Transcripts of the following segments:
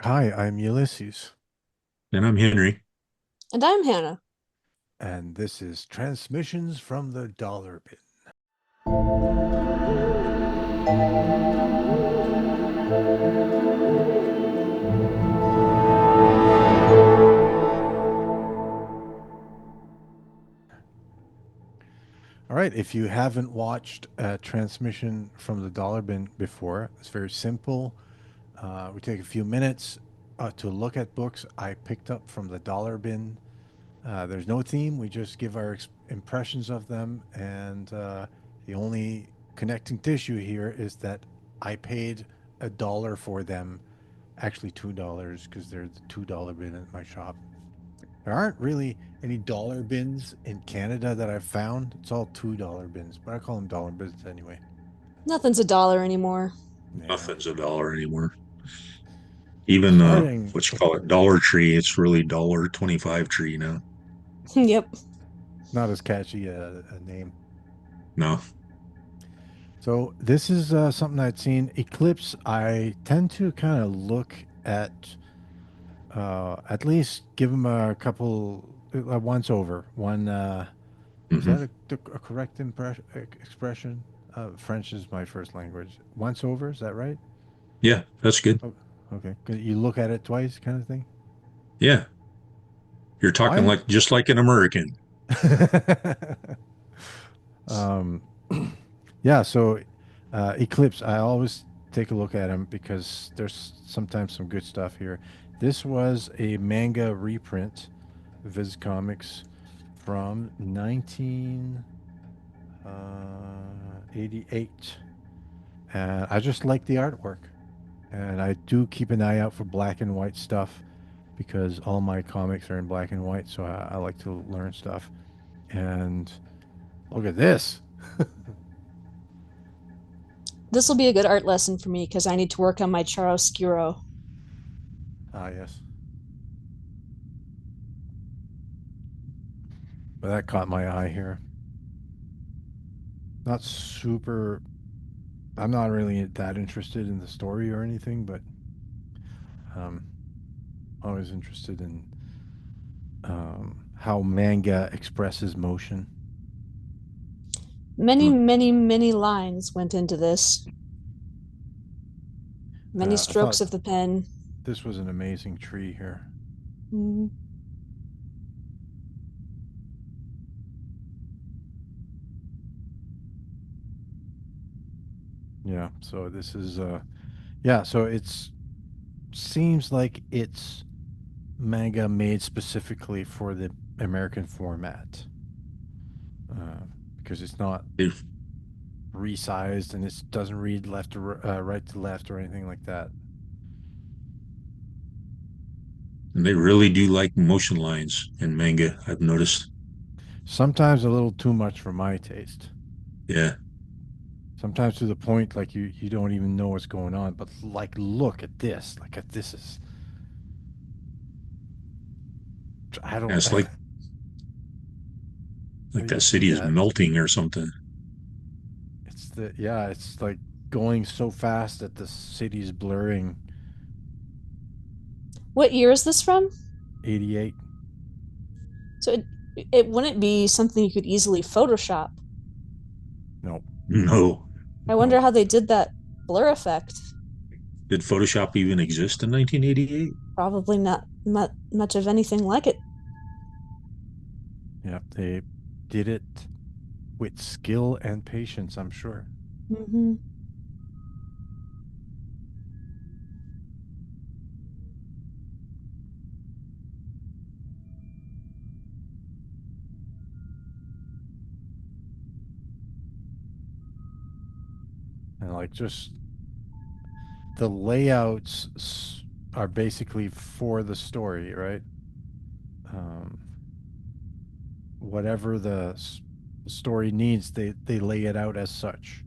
Hi, I'm Ulysses, And I'm Henry. And I'm Hannah. and this is Transmissions from the Dollar Bin. All right, if you haven't watched Transmission from the Dollar Bin before, it's very simple. We take a few minutes to look at books I picked up from the Dollar Bin. There's no theme, we just give our impressions of them, and the only connecting tissue here is that I paid $1 for them, actually $2 because they're the $2 bin at my shop. There aren't really any dollar bins in Canada that I've found. It's all $2 bins, but I call them dollar bins anyway. Nothing's a dollar anymore. Yeah. Nothing's a dollar anymore. Even Starting, what you call it, Dollar Tree, it's really $1.25 tree now. Yep. not as catchy a name. No. So this is something I'd seen. Eclipse, I tend to kind of look at least give them a couple once over. One, is Hmm. that a correct expression? French is my first language. Once over, is that right? Yeah, that's good. Oh, okay. You look at it twice, kind of thing. Yeah. You're talking I'm. like just like an American. um, yeah. So, Eclipse, I always take a look at them because there's sometimes some good stuff here. This was a manga reprint, Viz Comics, from 1988, and I just like the artwork. And I do keep an eye out for black and white stuff because all my comics are in black and white, so I like to learn stuff. And look at this. This will be a good art lesson for me because I need to work on my chiaroscuro. Ah, yes. But that caught my eye here. Not super. I'm not really that interested in the story or anything, but um, always interested in how manga expresses motion. Many, Hmm. many, many lines went into this. Many I thought strokes of the pen. this was an amazing tree here. Mhm. Yeah. So this is yeah. So it's seems like it's manga made specifically for the American format uh, because it's not They, resized and it doesn't read left to right to left or anything like that. and they really do like motion lines in manga, I've noticed. Sometimes a little too much for my taste. Yeah. Sometimes to the point like you don't even know what's going on. But like, look at this. Like, this is I And don't. it's How like do you that do city is that? melting or something. It's the yeah. It's like going so fast that the city's blurring. What year is this from? 88. So it wouldn't be something you could easily Photoshop. No, No. I no. wonder how they did that blur effect. Did Photoshop even exist in 1988? Probably not much of anything like it. Yeah, they did it with skill and patience, I'm sure. Hmm. And like just the layouts are basically for the story, right? Um, whatever the story needs, they lay it out as such.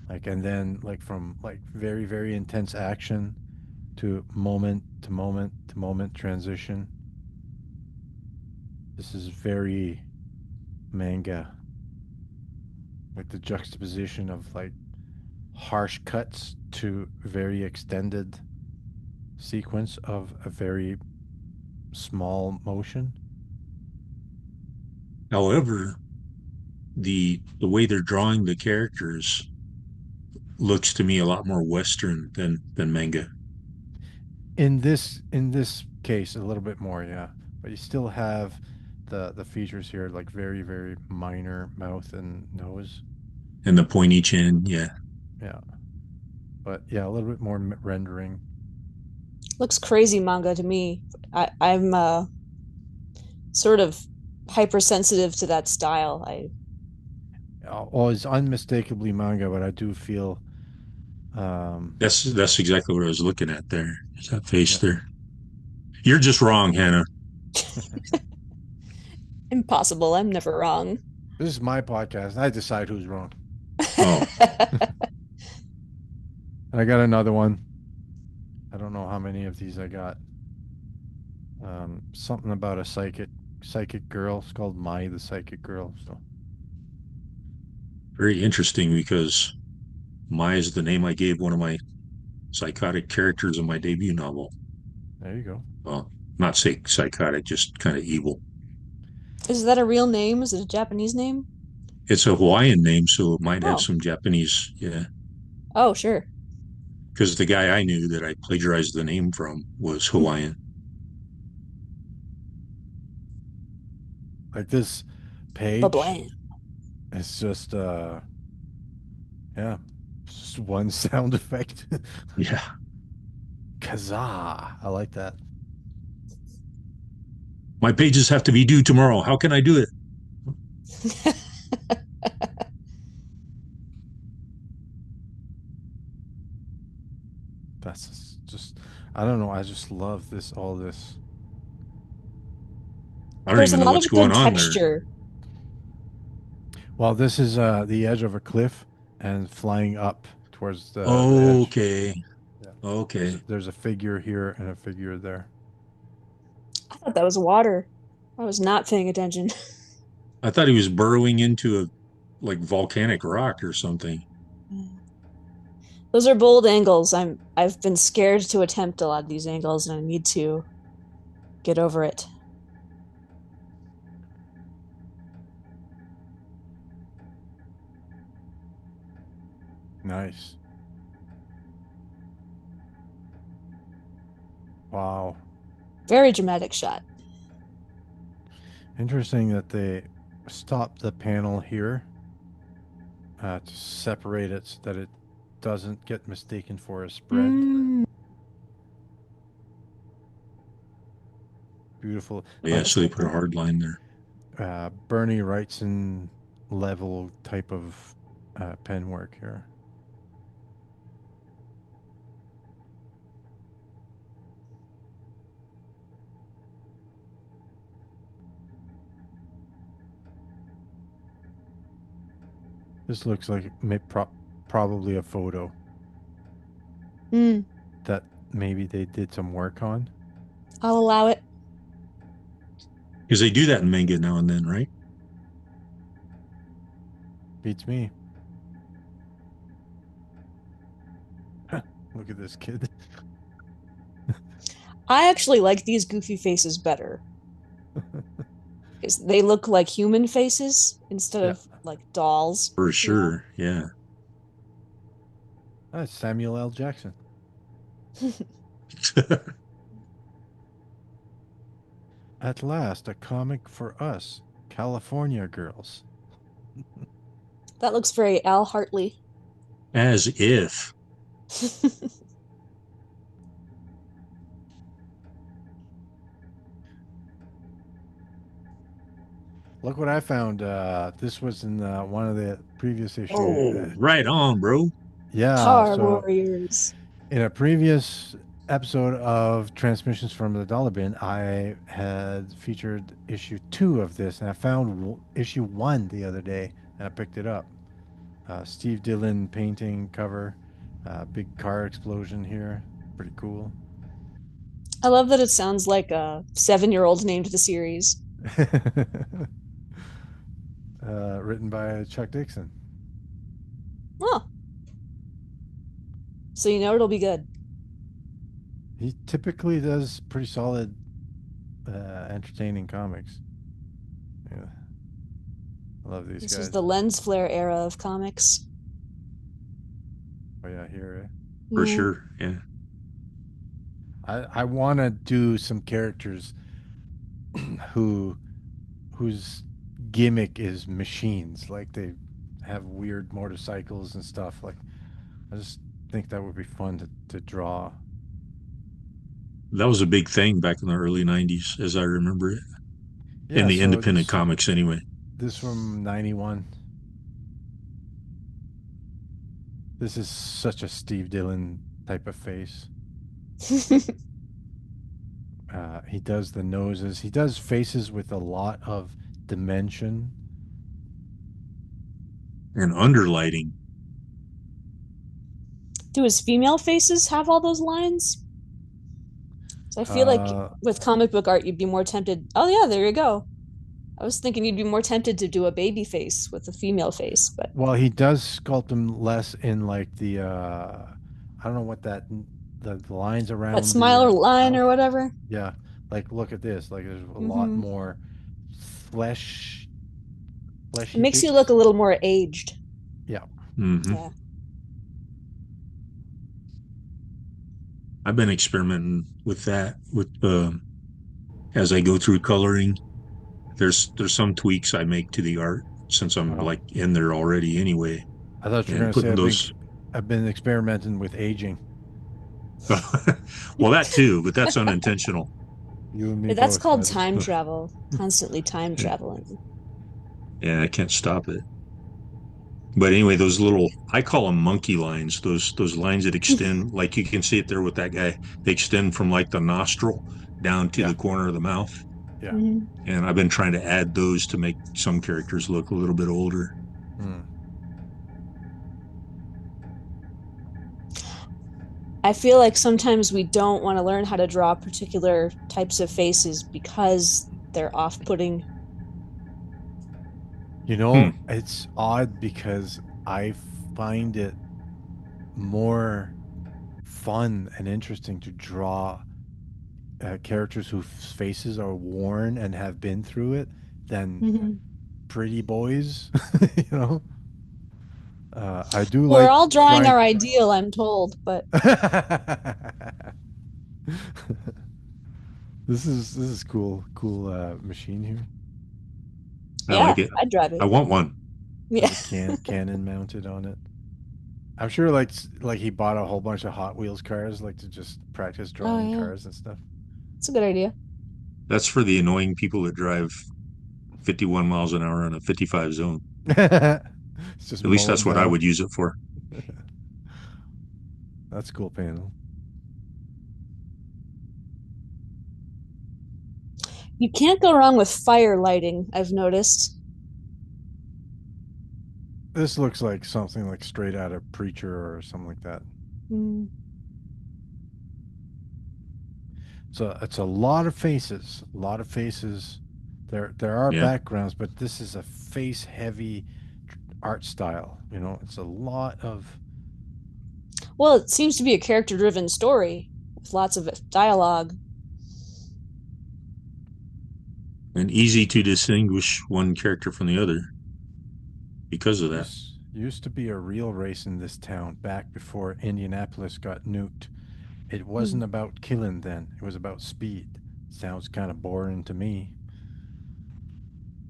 Like, and then like from like very very intense action to moment to moment to moment transition. This is very manga, like the juxtaposition of like harsh cuts to very extended sequence of a very small motion. However, the way they're drawing the characters looks to me a lot more Western than manga. In this case, a little bit more, yeah. But you still have the features here, like very very minor mouth and nose. And the pointy chin, yeah. Yeah, but yeah, a little bit more rendering. Looks crazy manga to me. I'm sort of hypersensitive to that style. I Well, it's unmistakably manga, but I do feel, um, That's exactly what I was looking at there. Is that face yeah. there? You're just wrong, Hannah. impossible. I'm never wrong. This is my podcast. And I decide who's wrong. Oh, And I got another one. I don't know how many of these I got. Something about a psychic girl. It's called Mai the Psychic Girl. So very interesting because Mai is the name I gave one of my psychotic characters in my debut novel. there you go. Well, not say psychotic, just kind of evil. Is that a real name? Is it a Japanese name? It's a Hawaiian name, so it might have Oh, some Japanese, yeah. oh, sure. Because the guy I knew that I plagiarized the name from was Hawaiian. Like this page Bablam. is just yeah, just one sound effect. Yeah. Kazaa. I like that. My pages have to be due tomorrow. How can I do it? That's just I don't know. I just love this all this. I don't There's a even know lot what's of going good on there. texture. Well, this is the edge of a cliff and flying up towards the edge. Okay. Yeah. Okay. There's a figure here and a figure there. I thought that was water. I was not paying attention. I thought he was burrowing into a like volcanic rock or something. Those are bold angles. I've been scared to attempt a lot of these angles and I need to get over it. Nice. Wow. Very dramatic shot. Interesting that they stopped the panel here to separate it so that it doesn't get mistaken for a spread. Mm. Beautiful. Yeah, Like so they put a hard line there. Bernie Wrightson level type of pen work here. This looks like probably a photo Mm. that maybe they did some work on. I'll allow it. Because they do that in manga now and then, right? Beats me. Look at this kid. I actually like these goofy faces better because they look like human faces instead Yeah. of like dolls. For You know? sure. Yeah. That's Samuel L. Jackson. At last, a comic for us, California girls. That looks very Al Hartley. As if. Look what I found. This was in one of the previous issue. Oh, right on, bro. Yeah, Car so Warriors. in a previous episode of Transmissions from the Dollar Bin, I had featured issue 2 of this, and I found issue 1 the other day, and I picked it up. Steve Dillon painting cover, big car explosion here, pretty cool. I love that it sounds like a 7-year-old named the series. Written by Chuck Dixon. Oh, So you know it'll be good. He typically does pretty solid, entertaining comics. Yeah, I love these This was guys. the lens flare era of comics. Oh yeah, here. for Yeah. sure. Yeah. I want to do some characters who whose gimmick is machines. Like they have weird motorcycles and stuff. Like I just think that would be fun to draw. That was a big thing back in the early 90s, as I remember it, in Yeah. the So independent comics anyway. this from '91. This is such a Steve Dillon type of face. He does the noses. He does faces with a lot of dimension. And underlighting. Do his female faces have all those lines? So I feel like Uh, with comic book art, you'd be more tempted. Oh yeah, there you go. I was thinking you'd be more tempted to do a baby face with a female face, but well, he does sculpt them less in like the I don't know what the lines that around the smiler line mouth. or whatever. Yeah, like look at this. Like there's a lot Mm-hmm. more flesh, It fleshy makes you look bits. a little more aged. Yeah. Hmm. Yeah. I've been experimenting with that with as I go through coloring. There's some tweaks I make to the art since I'm Wow. like in there already anyway, I thought you were and gonna say putting those. I've been experimenting with aging. Well, that too, but that's unintentional. You and me That's both, called buddy. time travel. Constantly time traveling. Yeah, I can't stop it. But anyway, those little I call them monkey lines. Those lines that extend, like you can see it there with that guy. They extend from like the nostril down to Yeah. the corner of the mouth. Yeah. Mhm. And I've been trying to add those to make some characters look a little bit older. Hmm. I feel like sometimes we don't want to learn how to draw particular types of faces because they're off-putting. You Hmm. know, it's odd because I find it more fun and interesting to draw characters whose faces are worn and have been through it than Mhm. pretty boys. You know, I do We're like all drawing trying. our ideal, I'm told, but This is cool. Cool machine here. I yeah, like it. I'd drive I it. want one. Yeah. Has a cannon mounted on it. I'm sure like he bought a whole bunch of Hot Wheels cars like to just practice Oh drawing yeah. cars and stuff. It's a good idea. That's for the annoying people that drive 51 miles an hour on a 55 zone. It's just At least mow that's them what I down. would use it for. That's a cool panel. You can't go wrong with fire lighting, I've noticed. This looks like something like straight out of Preacher or something like that. Mm. So it's a lot of faces, a lot of faces. There are Yeah. backgrounds, but this is a face heavy art style. You know, it's a lot of Well, it seems to be a character-driven story with lots of dialogue. And easy to distinguish one character from the other because of that. used to be a real race in this town back before Indianapolis got nuked. It Hmm. wasn't about killing then. It was about speed. Sounds kind of boring to me.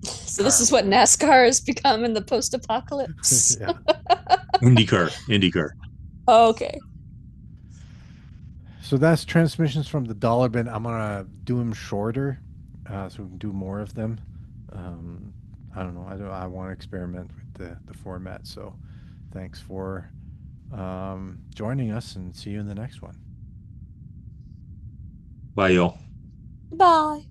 So this Car is what war. NASCAR has become in the post-apocalypse. Yeah. IndyCar. Okay. So that's transmissions from the dollar bin. I'm gonna do them shorter, so we can do more of them. Um, I don't know. I want to experiment with the format. So, thanks for joining us, and see you in the next one. Bye, y'all. Bye.